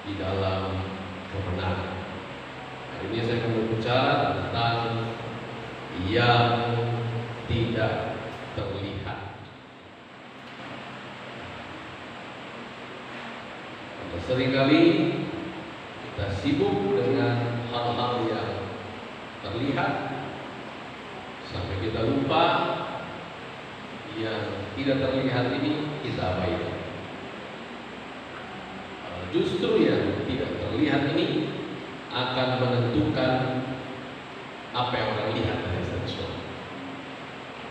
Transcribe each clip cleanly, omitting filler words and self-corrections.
di dalam kebenaran. Hari ini saya akan berbicara tentang yang tidak terlihat. Karena seringkali kita sibuk dengan hal-hal yang terlihat sampai kita lupa yang tidak terlihat ini kita abaikan. Justru yang tidak terlihat ini akan menentukan apa yang orang lihat dari sesuatu.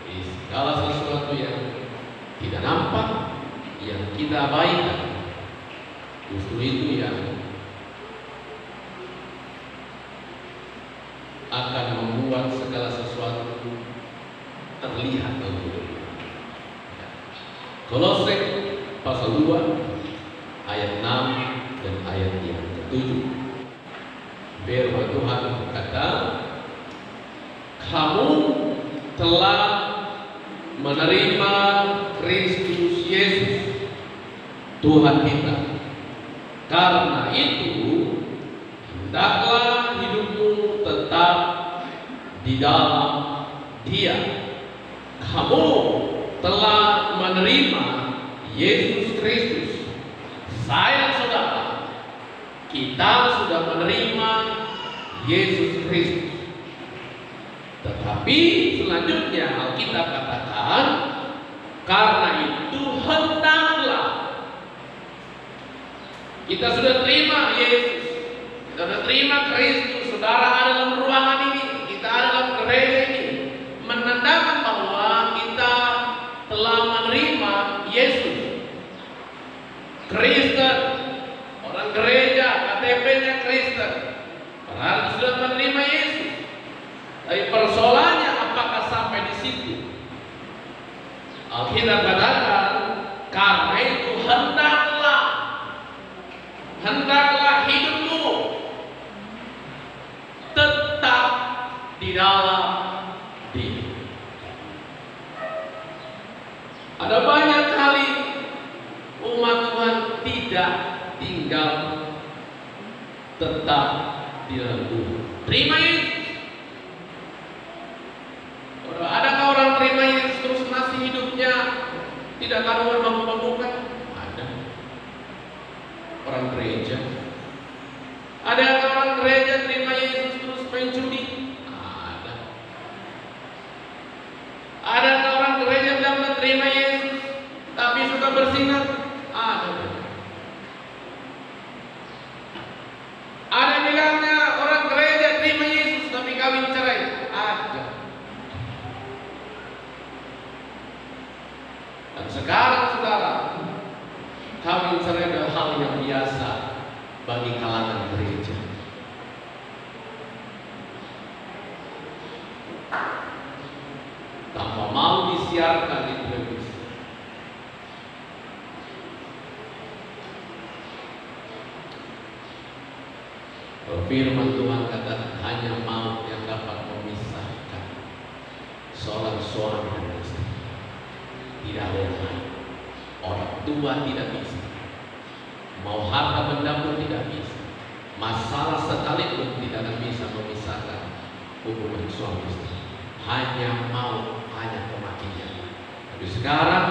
Jadi segala sesuatu yang tidak nampak, yang kita abaikan, justru itu yang akan membuat segala sesuatu terlihat bagi kita. Kolose pasal 2 ayat 6 dan ayat yang ke-7. Firman Tuhan berkata, kamu telah menerima Kristus Yesus Tuhan kita. Karena itu hendaklah hidupmu tetap di dalam Dia. Kamu telah menerima Yesus Kristus. Saya saudara, kita sudah menerima Yesus Kristus. Tetapi selanjutnya Alkitab katakan, karena itu hendaklah. Kita sudah terima Yesus, kita sudah terima Kristus. Saudara ada dalam ruangan ini, kita ada dalam gereja ini, menandakan bahwa kita telah menerima Yesus. Kristen, orang gereja, KTP-nya Kristen, padahal sudah menerima Yesus. Tapi persoalannya apakah sampai di situ? Alkitab katakan, karena itu hendaklah hidupmu tetap di dalam Dia. Ada banyak kali umat Tuhan tidak tinggal tetap di dalam Tuhan. Terima Yesus. Adakah orang terima Yesus terus masih hidupnya tidak karuan mampu-mampukan? Ada. Orang gereja. Adakah orang gereja terima Yesus terus main judi? Ada. Adakah orang gereja bilang terima Yesus tapi suka berzina? Ada. Ada bilangnya orang gereja terima Yesus tapi kawin cerai? Ada. Dan sekarang saudara, kawin cerai adalah hal yang biasa bagi kalangan gereja. Tanpa mau disiarkan di televisi. Firman Tuhan kata hanya maut yang dapat memisahkan seorang suami dan istri. Tidak ada yang lain. Orang tua tidak bisa. Mau harta benda pun tidak bisa. Masalah sekalipun tidak akan bisa memisahkan hubungan suami istri. Hanya maut, hanya kematian. Tapi sekarang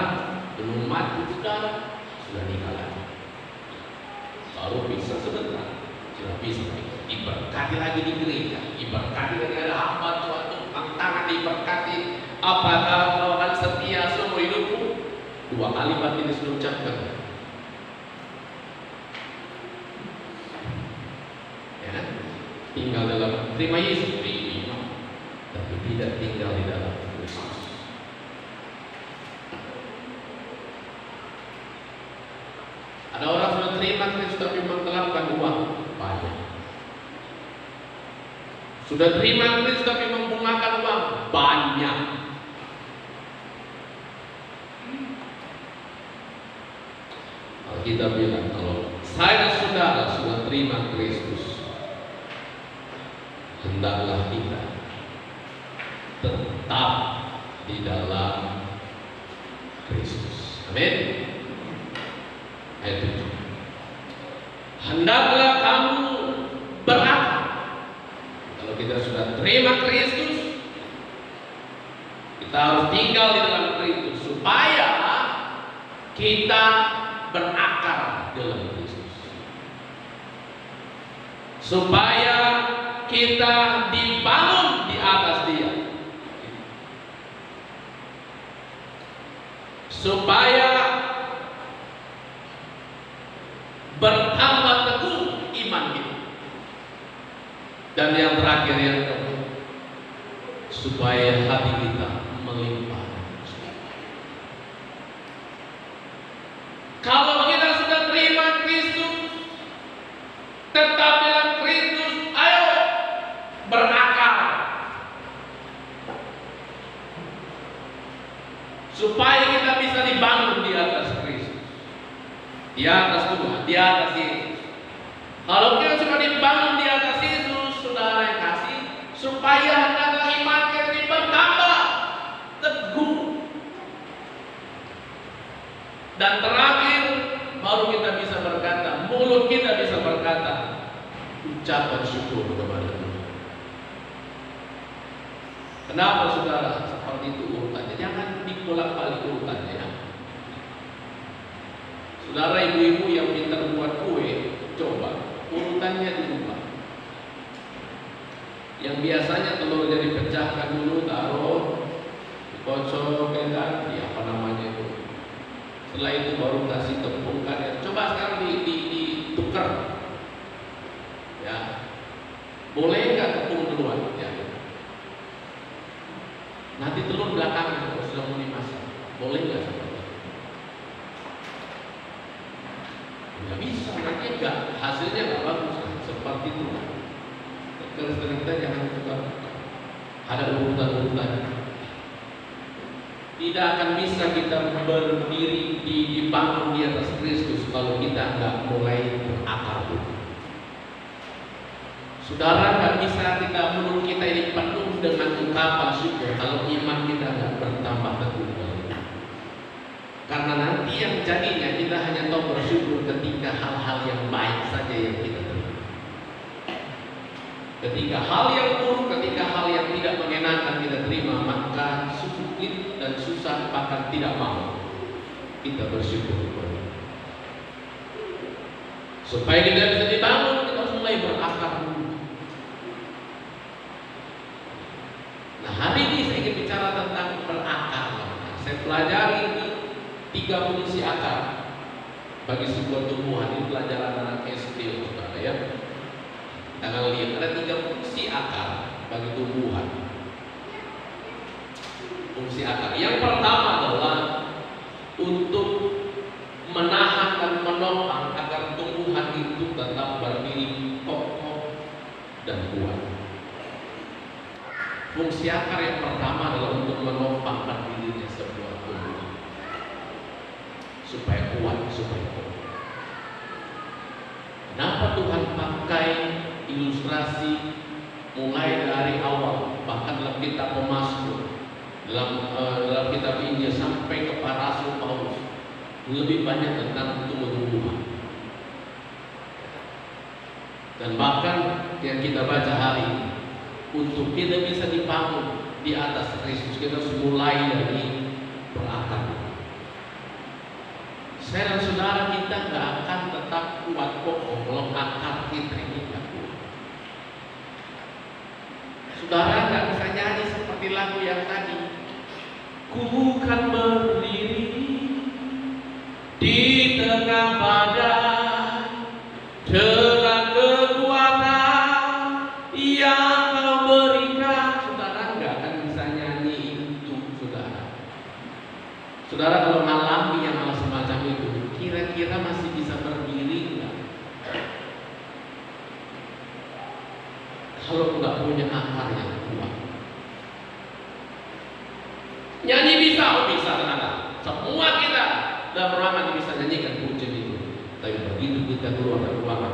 belum mati sudah nikah lagi. Baru bisa sebentar, sudah bisa diberkati lagi di gereja, diberkati lagi ada hamba Tuhan, tangan diberkati. Apakah kau akan setia seumur hidupmu? 2 kalimat ini sudah ucapkan. Ya, tinggal dalam terima Yesus, tapi tidak tinggal di dalam Kristus. Ada orang sudah terima Kristus tapi menggelapkan uang banyak. Sudah terima Kristus tapi membungakan uang banyak. Kita bilang kalau saya saudara sudah terima Kristus, hendaklah kita tetap di dalam Kristus. Amin. Ayat 7. hendaklah kamu berakal. Kalau kita sudah terima Kristus, kita harus tinggal di dalam Kristus supaya kita berakar dalam Kristus, supaya kita dibangun di atas Dia, supaya bertambah teguh iman kita, dan yang terakhir yang keempat, supaya hati kita melimpah. Kalau kita sudah terima Kristus, tetap dalam Kristus, ayo berakar, supaya kita bisa dibangun di atas Kristus, di atas Tuhan, di atas Yesus. Kalau kita sudah dibangun di atas Yesus, saudara yang kasih, supaya hendaklah iman kita bertambah teguh. Dan terakhir, baru kita bisa berkata, mulut kita bisa berkata ucapan syukur kepada Tuhan. Kenapa saudara seperti itu urutannya? Jangan dibolak-balik urutannya ya. Saudara ibu-ibu yang pintar buat kue, coba urutannya diubah. Yang biasanya telur jadi pecahkan dulu, taruh, dikocok, di apa namanya itu. Setelah itu baru kasih tepung kan. Coba sekarang ditukar. Ya. Boleh nggak tepung duluan? Ya. Nanti telur belakangan kalau sudah mau dimasak. Boleh nggak seperti itu? Nggak bisa, nanti nggak, hasilnya nggak bagus. Seperti itu. Kalau kita jangan suka ada urutan-urutan. Tidak akan bisa kita berdiri dibangun di atas Kristus kalau kita nggak mulai berakar dulu. Saudara, nggak bisa kita, mulut kita ini penuh dengan ungkapan syukur kalau iman kita nggak bertambah teguh. Karena nanti yang jadinya kita hanya tahu bersyukur ketika hal-hal yang baik saja yang kita terima. Ketika hal yang buruk, ketika hal yang tidak mengenakan kita terima, maka sulit dan susah, bahkan tidak mau kita bersyukur. Supaya kita bisa dibangun, kita harus mulai berakar dulu. Nah, hari ini saya ingin bicara tentang berakar. Saya pelajari 3 fungsi akar bagi sebuah tumbuhan. Ini pelajaran anak SD, saudara ya. Kita akan lihat ada 3 fungsi akar bagi tumbuhan. Fungsi akar yang pertama adalah untuk menahan dan menopang agar tumbuhan itu tetap berdiri kokoh dan kuat. Fungsi akar yang pertama adalah untuk menopang berdirinya sebuah tumbuhan supaya kuat, supaya kokoh. Kenapa Tuhan pakai ilustrasi mulai dari awal, bahkan dalam kitab Mazmur, dalam kitab Injil sampai kepada Rasul Paulus, lebih banyak tentang tumbuh-tumbuhan. Dan bahkan yang kita baca hari ini, untuk kita bisa dibangun di atas Kristus, kita harus mulai dari berakar. Saya dan saudara, kita nggak akan tetap kuat kokoh kalau akar kita ini nggak kuat. Saudara nggak bisa nyanyi seperti lagu yang tadi. Ku kan berdiri di tengah badai dengan kekuatan yang Kau berikan. Saudara nggak akan bisa nyanyi itu, saudara. Saudara kalau mengalami yang hal semacam itu, kira-kira masih bisa berdiri nggak? Kalau nggak punya akar yang kuat. Nyanyi bisa, bisa ternyata. Semua kita dalam ruangan bisa nyanyikan pujian itu. Tapi begitu kita keluar dari ruangan,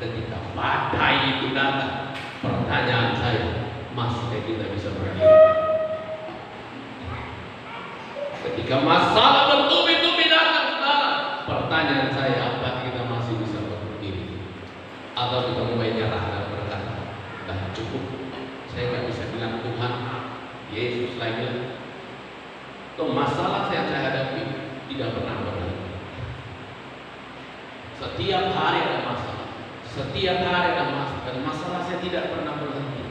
ketika badai itu datang, pertanyaan saya, masih kita bisa berdiri? Ketika masalah bertubi-tubi datang, saudara, pertanyaan saya, apa kita masih bisa berdiri? Atau kita mulai nyerah dan berkata, dah cukup, saya nggak bisa bilang Tuhan, Yesus lagi. Tuh masalah yang saya hadapi tidak pernah berhenti. Setiap hari ada masalah, setiap hari ada masalah, dan masalah saya tidak pernah berhenti.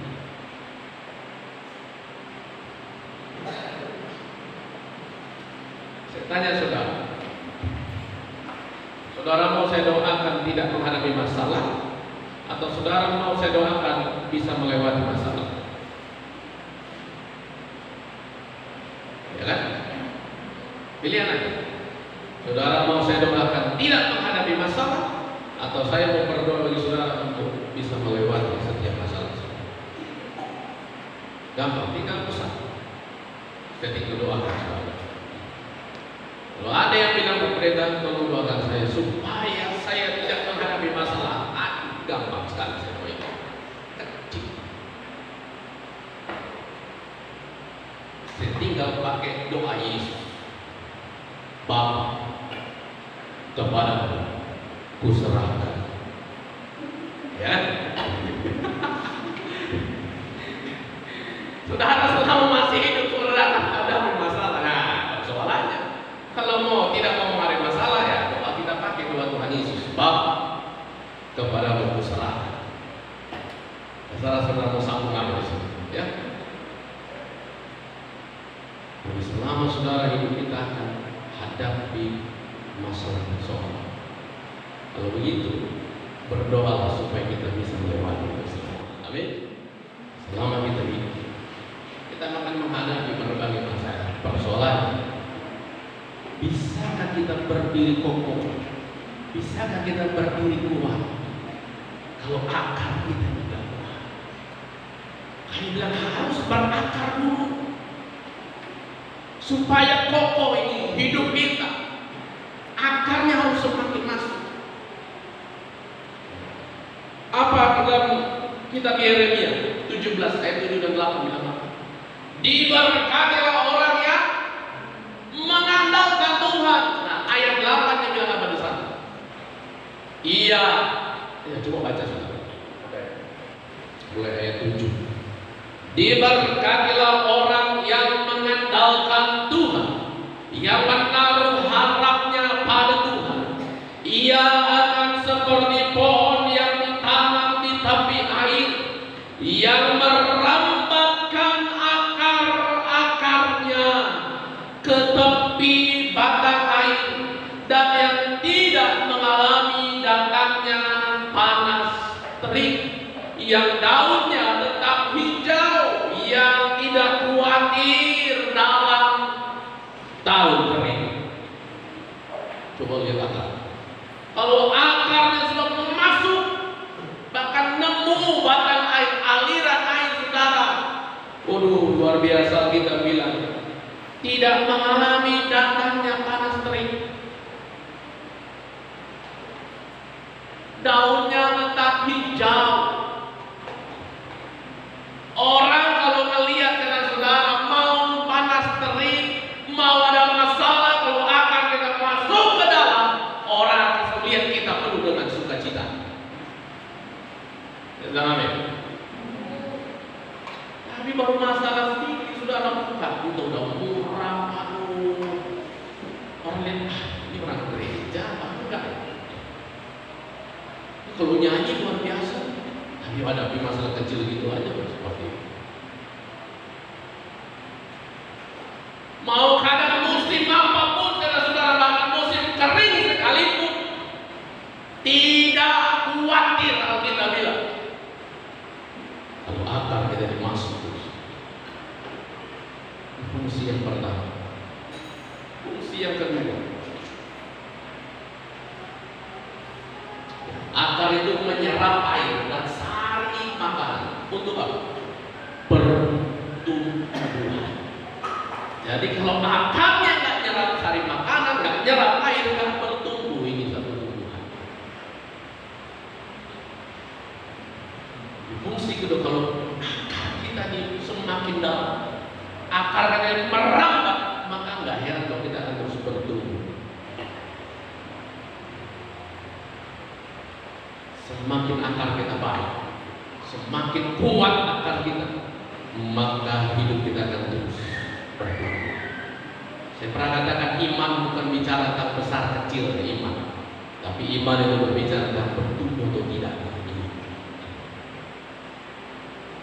Saya tanya saudara, saudara mau saya doakan tidak menghadapi masalah, atau saudara mau saya doakan bisa melewati masalah? Ya kan? Pilihan aja. Saudara mau saya doakan tidak menghadapi masalah, atau saya mau berdoa bagi saudara untuk bisa melewati setiap masalah? Gampang, tinggal pesan. Saya tinggal doakan saudara. Kalau ada yang bilang berbeda, tolong doakan saya supaya saya tidak menghadapi masalah. Gampang sekali saya doakan. Kecil. Saya tinggal pakai doa Yesus. Bapa, kepadamu kuserahkan. Ya. Saudara selama masih hidup, saudara ada masalah. Nah, soalannya, kalau mau tidak mau menghadapi masalah, ya doa kita pakai doa Tuhan Yesus. Bapa, kepadamu kuserahkan. Saudara mau sambung apa di sini? Ya. Jadi selama saudara hidup kita akan hadapi masalah. Kalau begitu, berdoalah supaya kita bisa melewati masalah. Amin. Selama kita hidup, kita akan menghadapi berbagai masalah, persoalan. Bisakah kita berdiri kokoh? Bisakah kita berdiri kuat? Kalau akar kita tidak kuat, kami bilang harus berakar dulu supaya kokoh ini hidup kita. Akarnya harus semakin masuk. Apa dalam kitab Yeremia 17 ayat 7 dan 8 bilang apa? Diberkatilah orang yang mengandalkan Tuhan. Nah, ayat 8 nya bilang apa di sana? Iya. Ya, coba baca saudara. Mulai ayat 7. Diberkatilah orang yang mengandalkan Tuhan, yang menaruh harapnya pada Tuhan. Ia akan seperti pohon yang ditanam di tepi air, yang merambatkan akar-akarnya ke tepi batang air, dan yang tidak mengalami datangnya panas terik, yang daunnya tetap hijau, yang tidak khawatir dalam tahun kering. Coba lihat akar. Kalau akarnya sudah masuk, bahkan nemu batang air, aliran air saudara, waduh, luar biasa. Kita bilang tidak mengalami datangnya panas terik, daunnya tetap hijau. Orang kalau melihat dengan saudara, mau panas terik, mau ada masalah, kalau akan kita masuk ke dalam, orang akan melihat kita penuh dengan sukacita. Amin. Tapi baru masalah sedikit saudara buka, itu udah murah, aduh. Orang lihat, ini orang gereja, apa enggak? Kalau nyanyi luar biasa. Tapi hadapi masalah kecil gitu aja seperti itu. Mau kadang musim apapun, saudara, bahkan musim kering sekalipun, tidak khawatir kalau kita bilang. Kalau akar kita dimasuk terus. Fungsi yang pertama. Fungsi yang kedua, akar itu menyerap air dan sari makanan. Untuk apa? Pertumbuhan. Jadi kalau akarnya nggak nyerap sari makanan, nggak nyerap air, nggak bertumbuh ini satu tumbuhan. Fungsi kedua, kalau akar kita ini semakin dalam, akar kita merambat, maka nggak heran kalau kita akan terus bertumbuh. semakin akar kita baik, semakin kuat akar kita, maka hidup kita akan terus bertumbuh. Saya pernah katakan iman bukan bicara tentang besar kecil iman, tapi iman itu berbicara tentang bertumbuh atau tidak.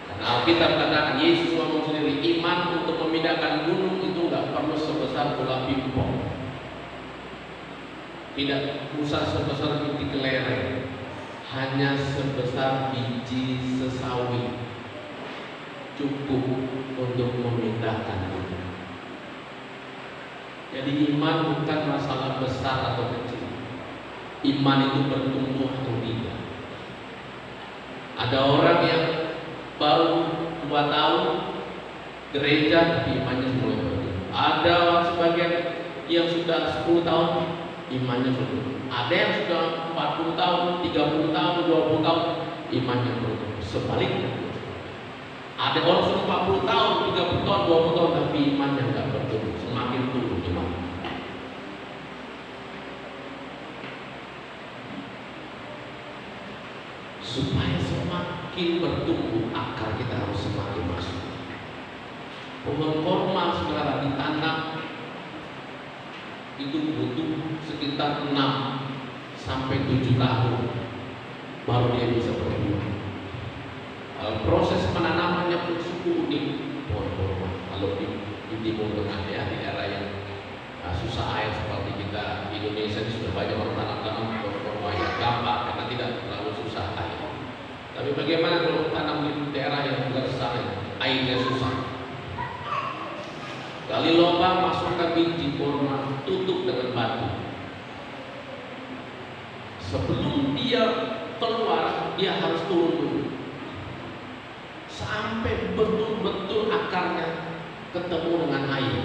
Karena Alkitab katakan, Yesus ngomong sendiri, iman untuk memindahkan gunung itu nggak perlu sebesar bola pingpong, tidak usah sebesar biji kelereng, hanya sebesar biji sesawi cukup untuk memindahkan gunung. Jadi iman bukan masalah besar atau kecil. Iman itu bertumbuh atau tidak. Ada orang yang baru 2 tahun gereja, tapi imannya mulai bertumbuh. Ada sebagian yang sudah 10 tahun, imannya bertumbuh. Ada yang sudah 40 tahun, 30 tahun, 20 tahun, imannya bertumbuh. Sebaliknya, ada orang sudah 40 tahun, 30 tahun, 20 tahun, tapi imannya tidak bertumbuh, semakin turun iman. Supaya semakin bertumbuh, akar kita harus semakin masuk. Pohon korma saudara ditanam itu butuh sekitar 6 sampai 7 tahun baru dia bisa berbuah. Proses penanamannya pun cukup unik pohon korma. Kalau di Timur Tengah ya, di daerah yang susah air seperti kita di Indonesia, sudah banyak orang tanam pohon korma yang gampang karena tidak terlalu susah air. Tapi bagaimana kalau tanam di daerah yang gersang, airnya susah? Gali lubang, masukkan biji korma, tutup dengan batu. Sebelum dia keluar, dia harus turun dulu sampai betul-betul akarnya ketemu dengan air.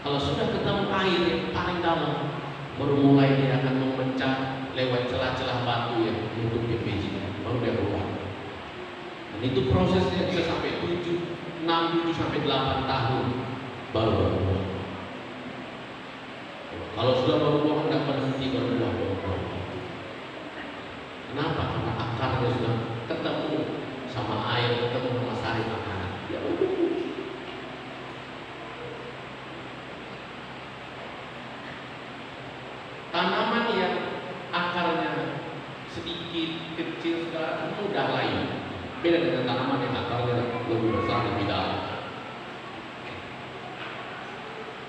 Kalau sudah ketemu air yang paling dalam, baru mulai dia akan memecah lewat celah-celah batu yang menutupi bijinya, baru dia keluar. Dan itu prosesnya bisa sampai 6, 7 sampai 8 tahun baru berbuah. Kalau sudah berbuah tidak berhenti berbuah. Kenapa? Karena akarnya sudah ketemu sama air, ketemu sama sari makanan. Ya udah. Tanaman yang akarnya sedikit kecil sekarang mudah layu. Beda dengan tanaman yang akarnya lebih besar, lebih dalam.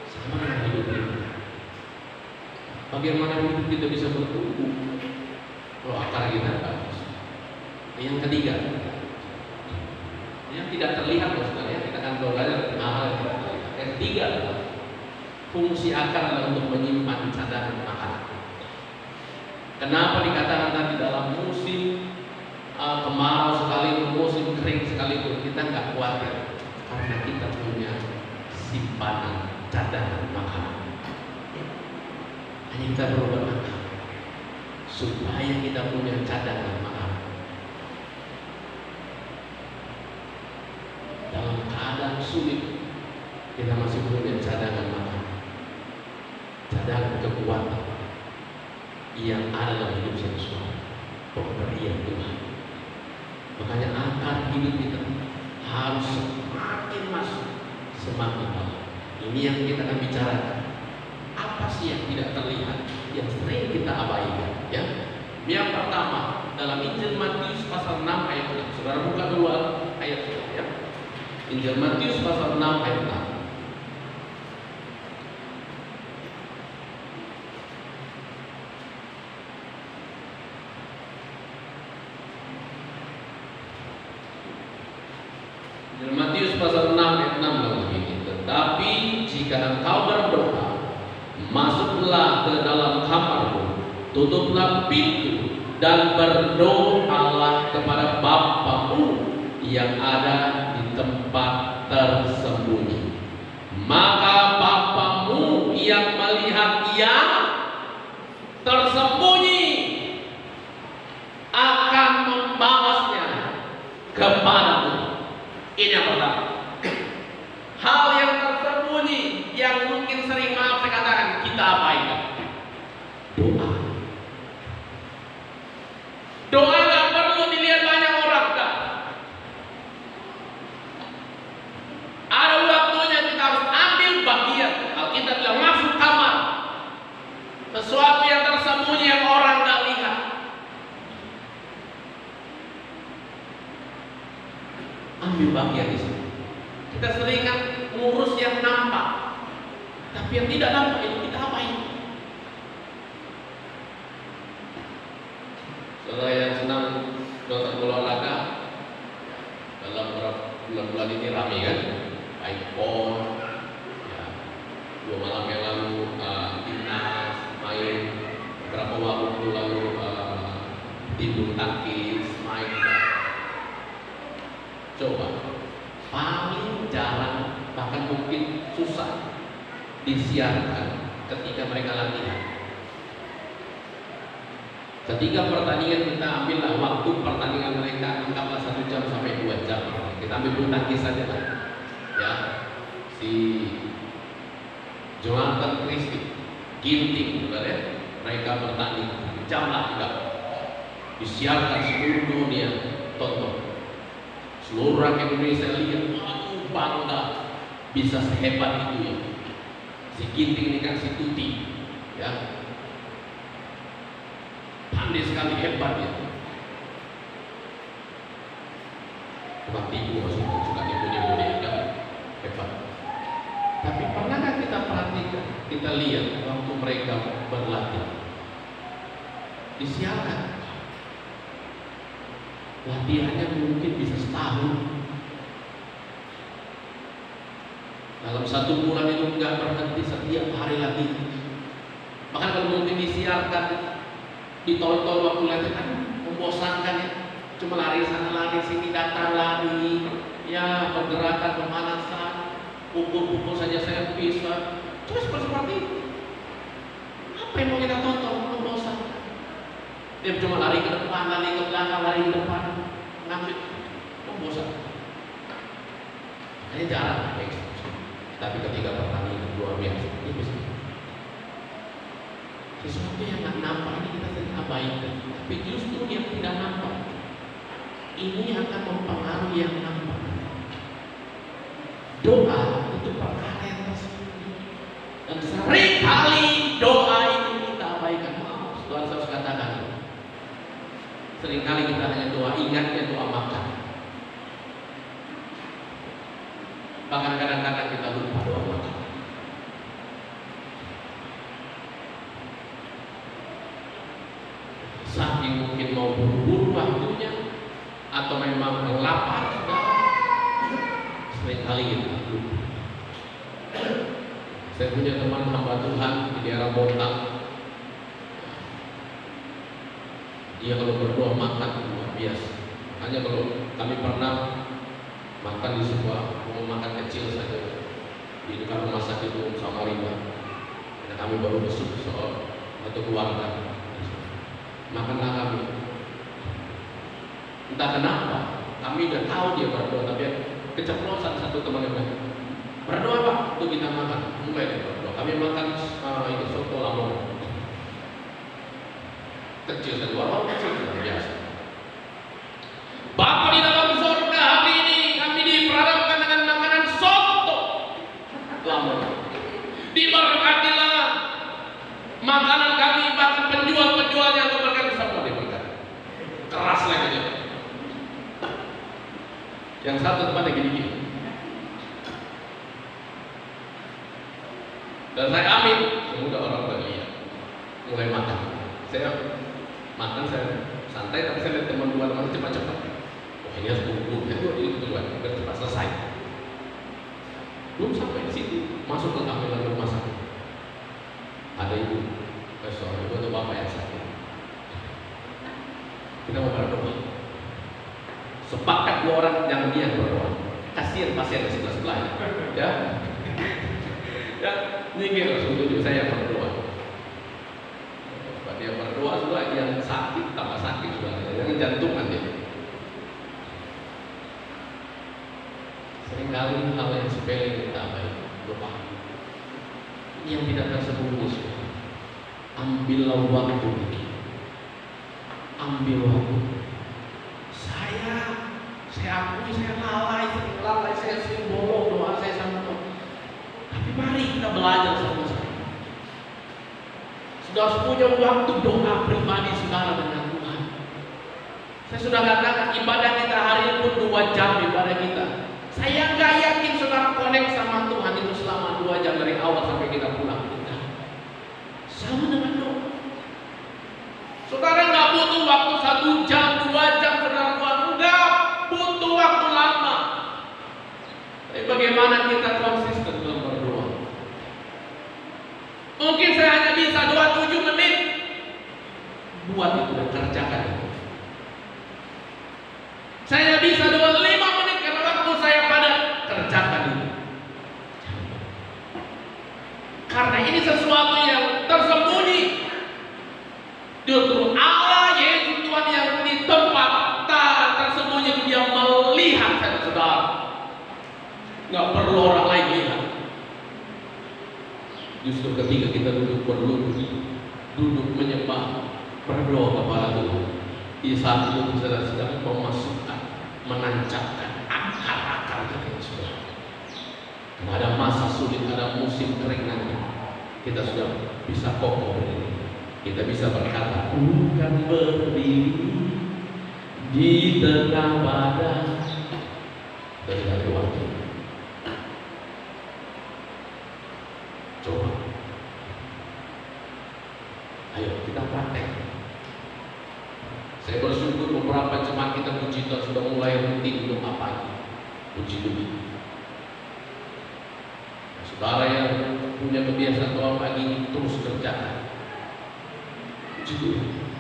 Sama dengan hidup kita. Bagaimana hidup kita bisa bertumbuh kalau akar kita bagus? Yang ketiga, yang tidak terlihat maksudnya, kita akan belajar hal yang tidak terlihat. Yang ketiga adalah fungsi akar adalah untuk menyimpan cadangan makanan. Kenapa dikatakan tadi dalam musim kemarau sekalipun, musim kering sekalipun kita nggak khawatir, karena kita punya simpanan cadangan makanan. Hanya kita perlu berangkat supaya kita punya cadangan makanan. Dalam keadaan sulit, kita masih punya cadangan makanan, cadangan kekuatan yang ada dalam hidup seksual, pemberian Tuhan. Makanya akar hidup kita harus semakin masuk, semakin dalam. Ini yang kita akan bicarakan. Apa sih yang tidak terlihat, yang sering kita abaikan? Ya, yang pertama dalam Injil Matius pasal 6 ayat 6. Saudara buka dulu ayat itu ya. Injil Matius pasal 6 ayat 6. Matius pasal 6 ayat 6 begini. Tetapi jika engkau berdoa, masuklah ke dalam kamarmu, tutuplah pintu, dan berdoalah kepada Bapamu yang ada di tempat tersembunyi. Maka Bapamu yang melihat yang tersembunyi akan membalasnya kepadamu. Ini yang pertama. Hal yang tersembunyi yang mungkin sering maaf saya katakan kita abaikan. Doa. Doa ambil bagian di situ. Kita seringan ngurus yang nampak, tapi yang tidak nampak itu kita apain? Saudara yang senang nonton olahraga, dalam bulan-bulan ini ramai kan, main pon, ya, 2 malam yang lalu timnas main, beberapa waktu lalu tim bulu tangkis main. Coba, paling jarang, bahkan mungkin susah disiarkan ketika mereka latihan. Ketika pertandingan kita ambillah waktu pertandingan mereka, anggaplah 1 jam sampai 2 jam. Kita ambil bulu tangkis saja lah, ya. Si Jonathan Christie, Ginting, ya, mereka bertanding jam lah enggak. Disiarkan seluruh dunia tonton. Seluruh rakyat Indonesia lihat, aduh bangga bisa sehebat itu ya. Si Ginting ini kan si Tuti, ya. Pandai sekali, hebat ya. Bukan tipu maksudnya, suka nipu-nipu dia, hebat. Tapi pernahkah kita perhatikan, kita lihat waktu mereka berlatih, disiarkan latihannya mungkin bisa setahun. Dalam 1 bulan itu nggak berhenti, setiap hari latihan. Bahkan kalau mungkin disiarkan, ditonton waktu latihan, membosankan ya. Cuma lari sana lari sini, datang lari, ya pergerakan pemanasan, pukul-pukul saja saya bisa. Terus seperti itu. Apa yang mau kita tonton? Membosankan. Dia cuma lari ke depan, lari ke belakang, lari ke depan, ngambil, membosankan. Hanya jarang, tapi ketika pertandingan luar biasa, ini bisa. Sesuatu yang nggak nampak ini kita sering abaikan, tapi justru yang tidak nampak ini akan mempengaruhi yang nampak. Doa itu perkara yang tersembunyi, dan seringkali doa itu kita abaikan. Saudara saya harus katakan, seringkali kita hanya doa, ingatnya doa makan. Bahkan kadang-kadang kita lupa doa makan. Saking mungkin mau buru-buru waktunya, atau memang lapar sudah, seringkali kita lupa. Saya punya teman hamba Tuhan di daerah Bontang. Dia kalau berdoa makan luar biasa. Hanya kalau kami pernah makan di sebuah rumah makan kecil saja di dekat rumah sakit Umum Samarinda. Dan kami baru besuk satu keluarga. Makanlah kami. Entah kenapa, kami udah tahu dia berdoa, tapi keceplosan satu teman yang lain. Berdoa Pak, untuk kita makan. Mulai dia berdoa. Kami makan ini soto Lamongan. Kecil dan warna kecil luar biasa. Bapa di dalam surga, hari ini kami diperhadapkan dengan makanan soto Lamongan. Diberkatilah makanan kami, bahkan penjual-penjual yang berkati semua diberkati. Keras lagi dia. Yang satu tempatnya gini-gini. Dan saya amin, semoga orang berlihat mulai makan. Saya makan, saya santai, tapi saya lihat teman dua teman cepat-cepat. Wah ini harus buru-buru, ya itu duluan, biar cepat selesai. Belum sampai di situ, masuk ke kamar rumah sakit. Ada ibu, seorang ibu atau bapak yang sakit. Kita mau berdoa. Sepakat 2 orang yang dia berdoa. Kasihan pasien di sebelah-sebelah, ya. Ya, ini langsung tunjuk saya berdoa. Dia berdoa sudah, yang sakit tambah sakit sudah, yang jantungan dia. Seringkali hal yang sepele kita abaikan, lupa. Ini yang tidak tersembunyi. Ambillah waktu ini. Ambil waktu. Saya akui saya lalai, saya sering bolong doa saya sama Tuhan. Tapi mari kita belajar sama-sama. Sudah punya waktu doa pribadi saudara dengan Tuhan. Saya sudah katakan ibadah kita hari ini pun 2 jam ibadah kita. Saya nggak yakin saudara connect sama Tuhan itu selama 2 jam dari awal sampai kita pulang. Sama dengan doa. Saudara nggak butuh waktu 1 jam, 2 jam saudara Tuhan. Enggak butuh waktu lama. Tapi bagaimana kita konsisten dalam berdoa? Mungkin saya hanya bisa 27 menit. Buat itu dan kerjakan itu. Saya bisa 25 menit karena waktu saya padat. Kerjakan itu. Karena ini sesuatu yang tersembunyi. Justru Allah Yesus Tuhan yang di tempat tersembunyi dia melihat saudara. Nggak perlu orang lain lihat. Justru ketika kita duduk menyembah, berdoa kepada Tuhan, di saat itu kita sedang memasukkan, menancapkan akar-akar kita saudara. Karena ada masa sulit, ada musim kering nanti, kita sudah bisa kokoh berdiri. Kita bisa berkata, bukan berdiri di tengah badai dari waktu. Coba, ayo kita praktek. Saya bersyukur beberapa jemaat kita puji Tuhan sudah mulai rutin doa pagi, puji Tuhan. Saudara yang punya kebiasaan doa pagi ini terus kerjakan.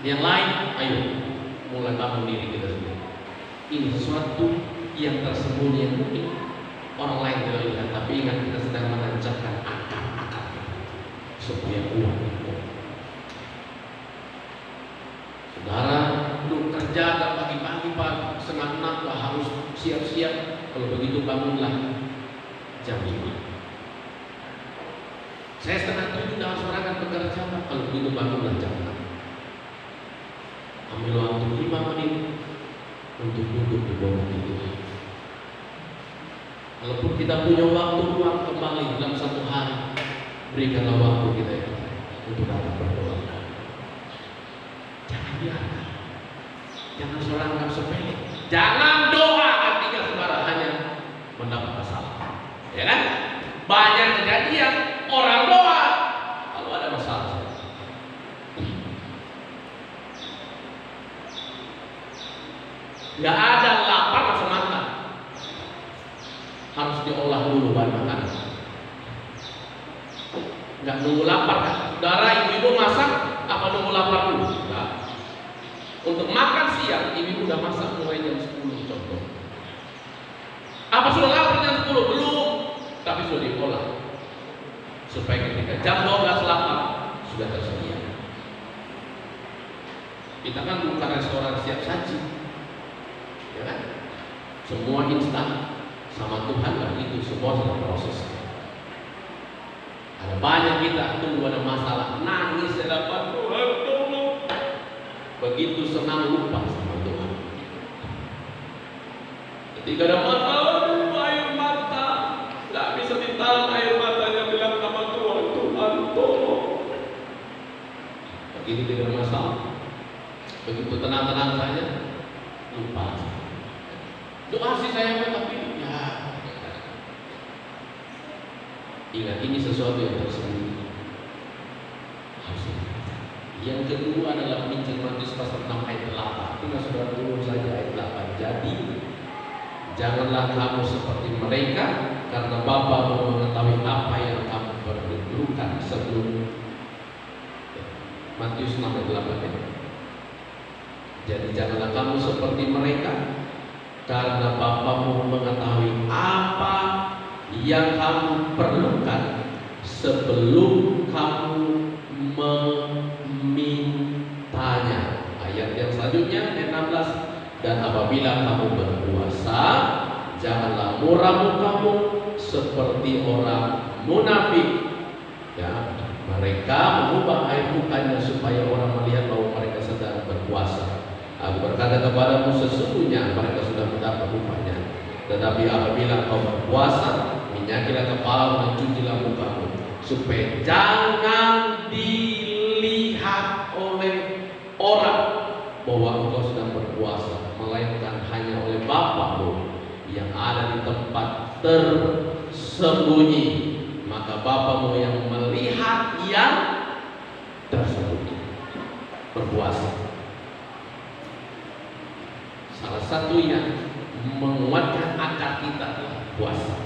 Yang lain, ayo mulai bangun diri kita sendiri. Ini sesuatu yang tersembunyi yang mungkin orang lain tidak lihat, tapi ingat kita sedang menancapkan akar-akar supaya kuat. Saudara, untuk kerja dan pagi-pagi Pak, setengah 6 Pak harus siap-siap. Kalau begitu bangunlah jam 5. Saya setengah 7 dah sorangan bekerja Pak. Kalau begitu bangunlah jam 6. Ambil waktu 5 menit untuk duduk di bawah itu. Walaupun kita punya waktu luang kembali dalam 1 hari, berikanlah waktu kita untuk dapat berdoa. Jangan biarkan. Jangan seorang anggap sepele. Jangan doa artinya saudara hanya mendapat masalah. Ya kan? Banyak kejadian orang doa kalau ada masalah. Gak ada lapar langsung makan. Harus diolah dulu bahan makanan. Gak nunggu lapar kan? Saudara ibu-ibu masak apa nunggu lapar dulu? Enggak. Untuk makan siang ibu udah masak mulai jam 10 contoh. Apa sudah lapar jam 10? Belum. Tapi sudah diolah. Supaya ketika jam 12 lapar sudah tersedia. Kita kan bukan restoran siap saji. Ya kan? Semua instan sama Tuhan lah, itu semua dalam proses. Ada banyak kita tunggu ada masalah, nangis dapat Tuhan tolong. Begitu senang lupa sama Tuhan. Ketika ada masalah, air mata nggak bisa ditahan air matanya bilang sama Tuhan, Tuhan tolong. Begitu tidak ada masalah, begitu tenang-tenang saja lupa. Doa sih saya tapi ya ingat ini sesuatu yang tersembunyi. Yang kedua adalah Injil Matius pasal 6 ayat 8. Tinggal saudara turun saja ayat 8. Jadi janganlah kamu seperti mereka, karena Bapa mau mengetahui apa yang kamu perlukan sebelum. Matius 6 ayat 8. Jadi janganlah kamu seperti mereka, karena Bapamu mengetahui apa yang kamu perlukan sebelum kamu memintanya. Ayat yang selanjutnya ayat 16. Dan apabila kamu berpuasa, janganlah muram mukamu seperti orang munafik. Ya, mereka mengubah air mukanya supaya orang melihat bahwa mereka sedang berpuasa. Aku berkata kepadamu, sesungguhnya mereka sudah mendapat upahnya. Tetapi apabila kau berpuasa, minyakilah kepalamu dan cucilah mukamu, supaya jangan dilihat oleh orang bahwa engkau sedang berpuasa. tersembunyi, maka Bapamu yang melihat yang tersembunyi. Berpuasa. Salah satu yang menguatkan akar kita adalah puasa.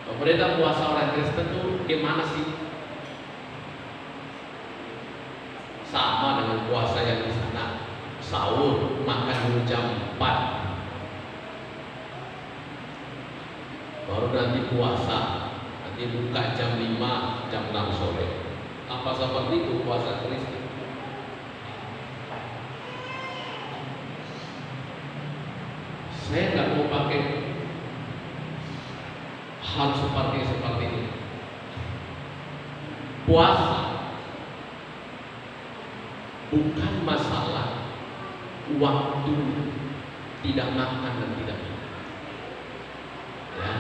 Pemerintah puasa orang Kristen itu gimana sih? Sama dengan puasa yang di sana, sahur makan dulu jam 4, baru nanti puasa, nanti buka jam 5, jam 6 sore. Apa seperti itu puasa Kristen? Saya nggak mau pakai hal seperti ini. Puasa bukan masalah waktu tidak makan dan tidak minum. Ya.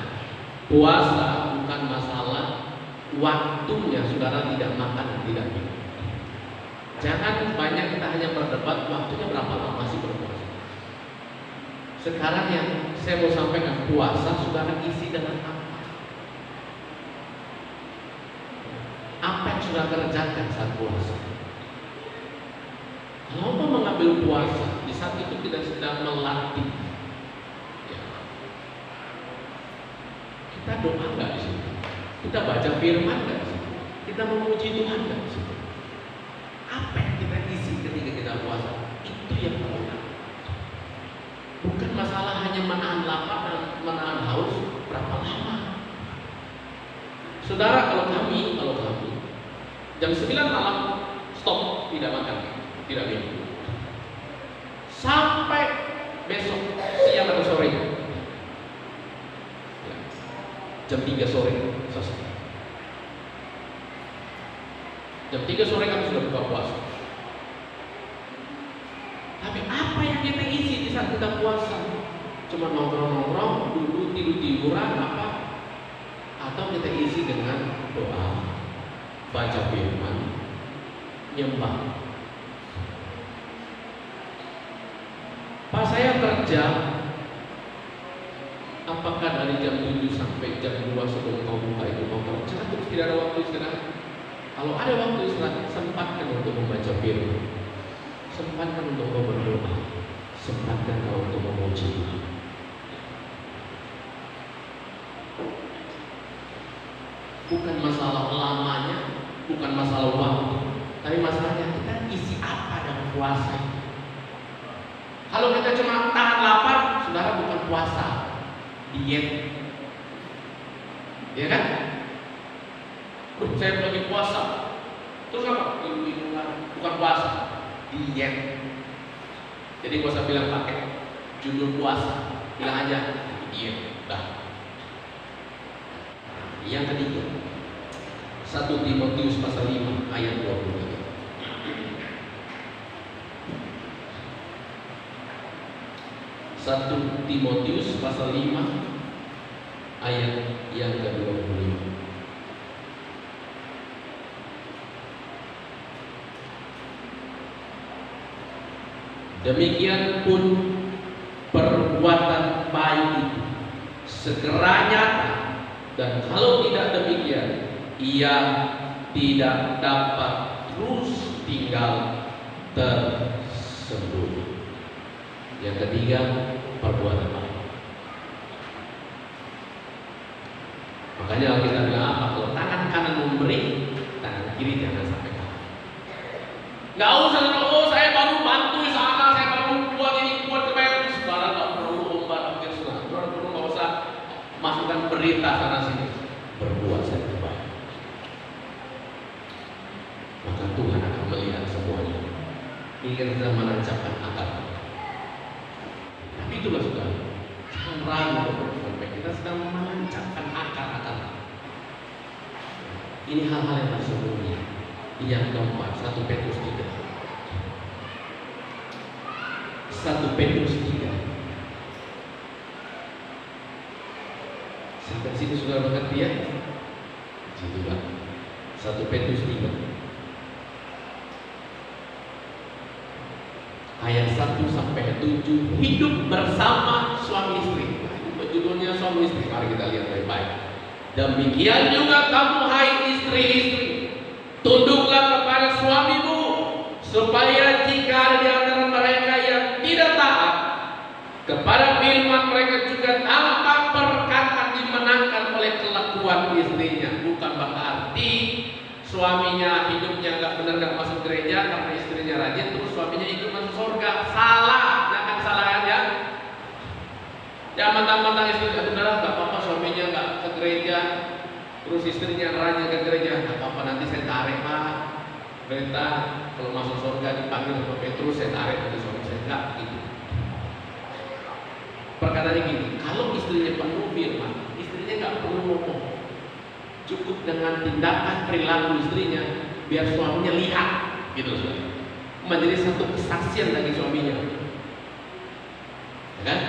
Puasa bukan masalah waktunya saudara tidak makan dan tidak minum. Jangan banyak kita hanya berdebat waktunya berapa lama sih berpuasa. Sekarang yang saya mau sampaikan, puasa saudara isi dengan apa? Apa yang saudara kerjakan saat puasa? Kalau mau mengambil puasa, di saat itu kita sedang melatih. Ya. Kita doa nggak di situ? Kita baca firman nggak di situ? Kita memuji Tuhan nggak di situ? Apa yang kita isi ketika kita puasa? Itu yang perlu. Bukan masalah hanya menahan lapar dan menahan haus berapa lama. Saudara, kalau kami jam 9 malam stop, tidak makan, tidak minum, sampai besok siang atau sore, ya, jam 3 sore selesai. Jam 3 sore kami sudah buka puasa. Tapi apa yang kita isi di saat kita puasa? Cuma nongkrong-nongkrong, duduk, tidur-tiduran, apa? Atau kita isi dengan doa, baca firman, nyembah. Pas saya kerja, apakah dari jam 7 sampai jam 2 sebelum kau buka itu kau kerja terus tidak ada waktu istirahat? Kalau ada waktu istirahat, sempatkan untuk membaca firman, sempatkan untuk kau berdoa, sempatkan kau untuk memuji Tuhan. Bukan masalah lamanya, bukan masalah waktu, tapi masalahnya kita isi apa dalam puasa. Kalau kita cuma tahan lapar, saudara, bukan puasa, diet. Ya kan? Saya lagi puasa, terus apa? Minum-minuman, bukan puasa, diet. Jadi gak usah bilang pakai judul puasa, bilang aja diet. Dah. Yang ketiga, 1 Timotius pasal 5 ayat 23. 1 Timotius pasal 5 ayat yang ke-25. Demikian pun perbuatan baik itu segera nyata, dan kalau tidak demikian, ia tidak dapat terus tinggal tersembunyi. Yang ketiga, perbuatan baik. Makanya kita bilang apa? Kalau tangan kanan memberi, tangan kiri jangan sampai kalah. Nggak usah, oh saya baru bantu sana, saya baru buat ini, buat kebaikan. Saudara nggak perlu obat pikir saudara. Saudara perlu nggak usah masukkan berita sana sini. Berbuat saja baik, maka Tuhan akan melihat semuanya. Ini kita sedang menancapkan akar. Tapi itulah saudara, jangan ragu untuk berbuat baik. Kita sedang menancapkan akar-akar. Ini hal-hal yang tersembunyi. Yang keempat, 1 Petrus 3. 1 Petrus 3. Sampai sini sudah mengerti ya? Gitu kan? 1 Petrus 3 ayat 1 sampai 7. Hidup bersama suami istri. Nah, itu judulnya suami istri. Mari kita lihat baik-baik. Demikian juga kamu hai istri-istri, tunduklah kepada suamimu, supaya jika ada di antara mereka yang tidak taat kepada firman, mereka juga tanpa perkataan dimenangkan oleh kelakuan istrinya. Bukan berarti suaminya hidupnya nggak benar, nggak masuk gereja karena istrinya rajin, terus suaminya ikut masuk surga. Salah, jangan salah aja. Jangan mentang-mentang istri saudara nggak apa-apa suaminya nggak ke gereja, terus istrinya rajin ke gereja, nggak apa-apa, nanti saya tarik Pak berita kalau masuk surga dipanggil sama Petrus, saya tarik nanti suami saya. Nggak gitu. Perkataannya gini, kalau istrinya penuh firman, istrinya nggak perlu ngomong, cukup dengan tindakan perilaku istrinya biar suaminya lihat, gitu loh. Menjadi satu kesaksian bagi suaminya, ya kan?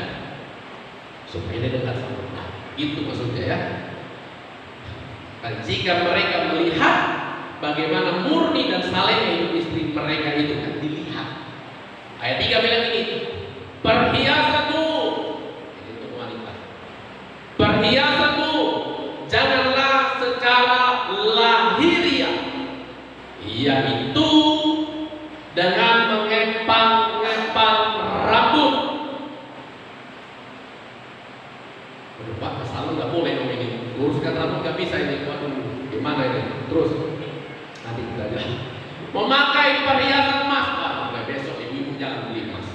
Supaya dia dekat sama Allah. Itu maksudnya ya. Dan jika mereka melihat bagaimana murni dan salehnya hidup istri mereka itu kan dilihat. Ayat 3 bilang ini, perhiasanmu, itu wanita, perhiasanmu janganlah secara lahiriah, yaitu dengan mengepal-ngepal rambut. Pak, ke salon nggak boleh dong ini, luruskan rambut nggak bisa ini. Waduh, gimana ini? Terus nanti kita lihat. Memakai perhiasan emas, nah, besok ibu-ibu jangan beli emas.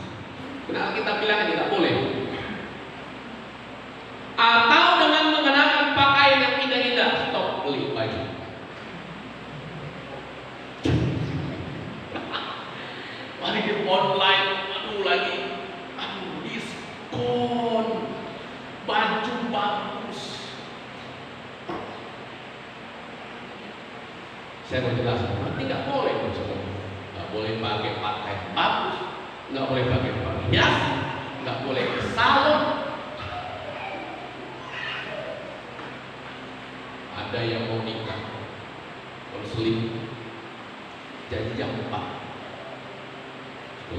Kenapa kita bilang ini nggak boleh? Atau dengan mengenakan pakaian yang indah-indah, stop beli baju. Mari di online, aduh lagi, aduh diskon, baju bagus. Saya mau jelaskan, nanti nggak boleh, nggak boleh pakai pakaian bagus, nggak boleh pakai perhiasan, nggak boleh ke salon. Ada yang mau nikah, konseling, jadi jam 4.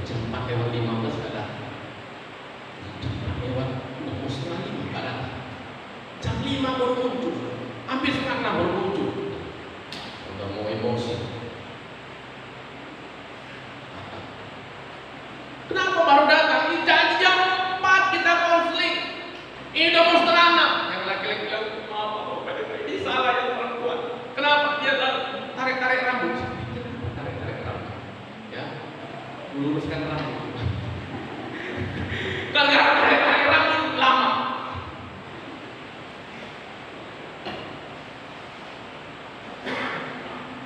Jam 4 lewat 15 nggak datang. Jam 4 lewat mau setengah 5 nggak datang. Jam 5 baru muncul, hampir setengah 6 baru muncul. Udah mau emosi. Kenapa baru datang? Ini janji jam 4 kita konseling. Ini udah mau setengah 6. Yang laki-laki bilang, maaf ini salah yang perempuan. Kenapa dia tarik-tarik rambut? Tarik-tarik rambut. Ya, luruskan rambut. Kalau tarik-tarik rambut lama.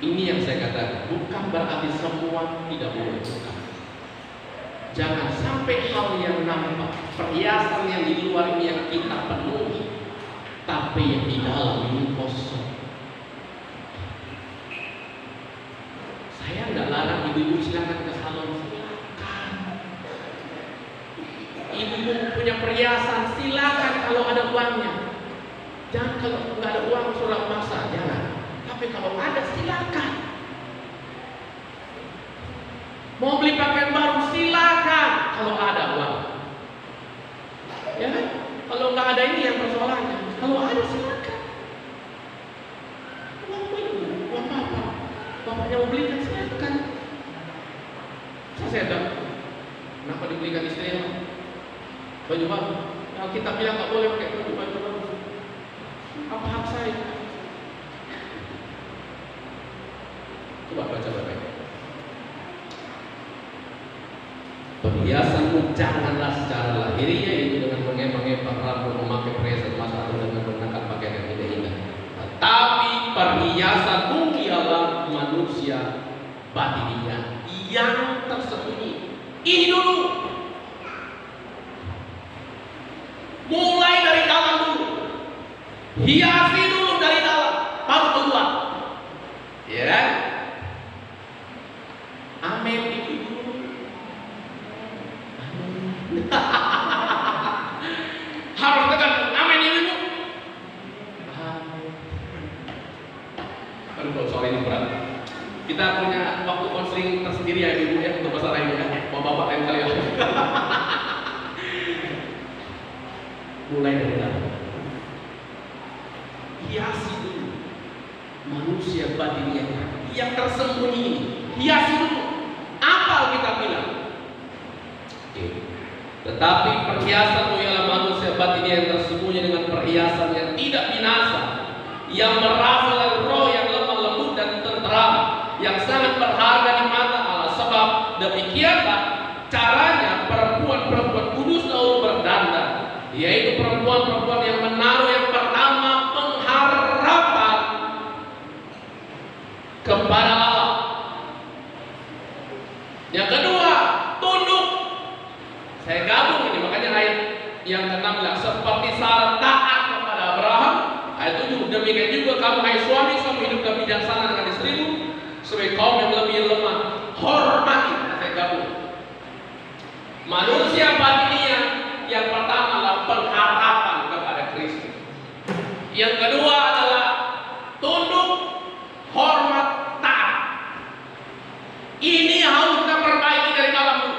Ini yang saya katakan, bukan berarti semua tidak boleh. Jangan sampai hal yang nampak, perhiasan yang di luar ini yang kita penuhi, tapi yang di dalam ini kosong. Saya nggak larang ibu-ibu silakan ke salon, silakan. Ibu punya perhiasan, silakan kalau ada uangnya. Jangan kalau nggak ada uang surat masa, jangan. Tapi kalau ada silakan. Mau beli pakaian baru silakan kalau ada uang. Ya kan? Kalau nggak ada ini yang persoalannya. Kalau ada silakan. Uang bapak, bapaknya mau belikan silakan. Saya tahu. Kenapa dibelikan istrinya? Baju baru. Kalau kita bilang nggak boleh pakai baju baru. Apa hak saya? Coba baca baik-baik. Perhiasanmu janganlah secara lahiriah, yaitu dengan mengepal rambut, memakai perhiasan emas atau dengan menggunakan pakaian yang indah-indah. Tetapi perhiasanmu ialah manusia batinnya yang tersembunyi. Ini dulu. Mulai dari dalam dulu. Hiasi dulu dari dalam, baru keluar. Ya kan? Amin ibu-ibu. Harus tekan amin ibu-ibu. Aduh, soal ini berat. Kita punya waktu konseling tersendiri ya ibu ya untuk masalah ini ya. Bapak-bapak lain kali ya. Mulai dari dalam. batinnya yang tersembunyi ini. Hiasi dulu. Apa kita bilang? Oke. Tetapi perhiasanmu ialah manusia batin yang tersembunyi dengan perhiasan yang tidak binasa, yang berasal dari roh yang lemah lembut dan tenteram, yang sangat berharga di mata Allah. Sebab demikianlah caranya perempuan-perempuan kudus dahulu berdandan, yaitu perempuan-perempuan yang menaruh yang pertama pengharapan kepada Allah. Yang kedua, tunduk. Saya gabung ini, makanya ayat yang ke-16, seperti Sarah taat kepada Abraham. Ayat 7, demikian juga kamu hai suami hiduplah bijaksana dengan istrimu, sebagai kaum yang lebih lemah hormati. Saya gabung. Manusia batinnya yang pertama adalah pengharapan kepada Kristus. Yang kedua adalah tunduk, hormat, taat. Ini harus kita perbaiki dari dalam dulu.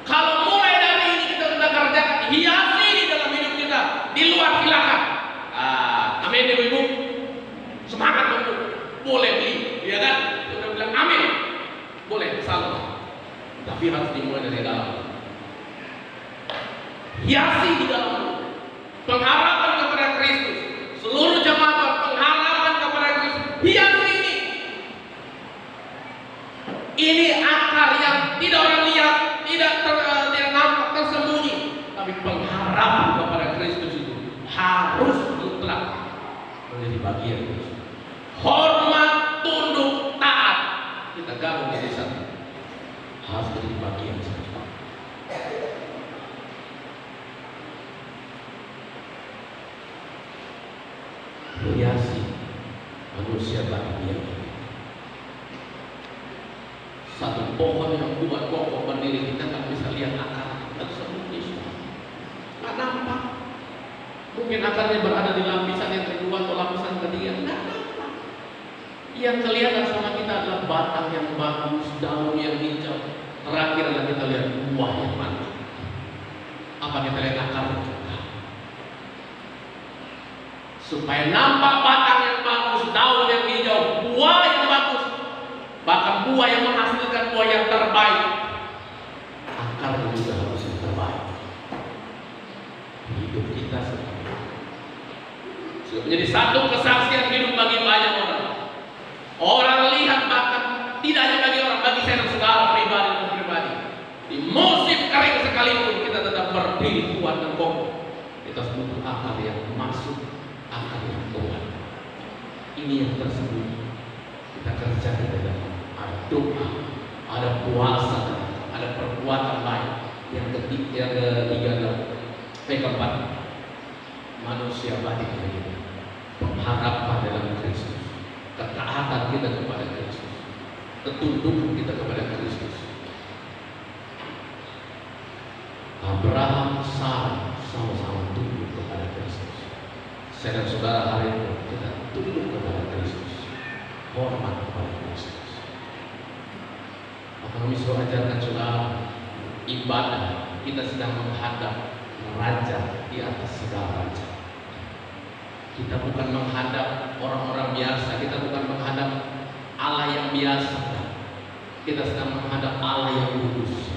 Kalau mulai dari ini kita sudah kerjakan, hiasi di dalam hidup kita, di luar silakan. Amin ibu-ibu, semangat dulu, boleh beli, ya kan? Sudah bilang amin, boleh salam. Tapi harus dimulai dari dalam. Hiasi di dalam dulu, pengharapan kepada Kristus. Seluruh jemaat pengharapan kepada Kristus. Hiasi ini. Ini akar yang tidak orang lihat, tidak nampak, tersembunyi, tapi pengharapan kepada Kristus itu harus mutlak menjadi bagian Kristus. Hormat, tunduk, taat, kita gabung jadi satu, harus menjadi bagian satu. Hiasi manusia bahagia. Satu pohon yang kuat kokoh berdiri, kita tak bisa lihat akar, kita sembunyi semua, nggak nampak. Mungkin akarnya berada di lapisan yang kedua atau lapisan ketiga, nggak nampak. Yang kelihatan sama kita adalah batang yang bagus, daun yang hijau. Terakhir adalah kita lihat buah yang mantap. Apa kita lihat akar? Supaya nampak batang yang bagus, daun yang hijau, buah yang bagus, bahkan buah yang menghasilkan buah yang terbaik, akarnya juga harus yang terbaik. Hidup kita seperti itu sudah menjadi satu kesaksian hidup bagi banyak orang. Orang lihat, bahkan tidak hanya bagi orang, bagi saya dan saudara pribadi. Di musim kering sekalipun kita tetap berdiri kuat dan kokoh. Kita butuh akar yang masuk, akar yang kuat. Ini yang tersembunyi. Kita kerjakan dalam ada doa, ada puasa, ada perbuatan lain. Yang ketiga adalah keempat, manusia batin ini, pengharapan dalam Kristus, ketaatan kita kepada Kristus, ketundukan kita kepada Kristus. Abraham, Sarah sama-sama tunduk kepada Kristus. Saya dan saudara hari ini kita tunduk kepada Kristus, hormat kepada Kristus. Maka kami suruh ajarkan saudara, ibadah kita sedang menghadap raja di atas segala raja. Kita bukan menghadap orang-orang biasa, kita bukan menghadap Allah yang biasa. Kita sedang menghadap Allah yang kudus.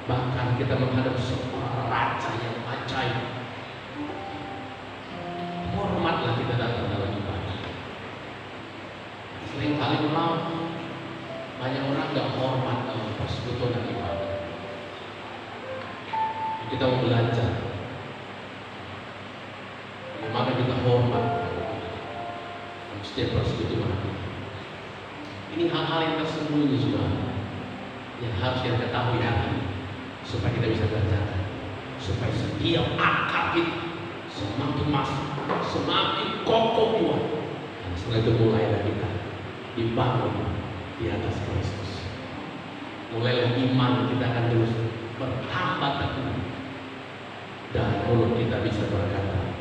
Bahkan kita menghadap seorang raja yang ajaib. Hormatlah kita datang dalam ibadah. Seringkali memang banyak orang gak hormat dalam persekutuan ibadah. Kita mau belajar, maka kita hormat dalam setiap persekutuan. Ini hal-hal yang tersembunyi juga, yang harus kita ketahui hari ini, supaya kita bisa kerjakan, supaya setiap akar kita semakin masuk, semakin kokoh kuat. Dan setelah itu mulailah kita dibangun di atas Kristus. Mulailah iman kita akan terus bertambah teguh, dan mulut kita bisa berkata,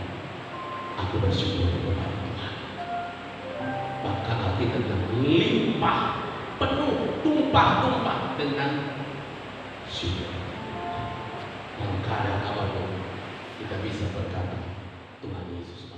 aku bersyukur kepada Tuhan. Bahkan hati kita limpah, penuh, tumpah-tumpah dengan syukur. Dalam keadaan apapun kita bisa berkata, Tuhan Yesus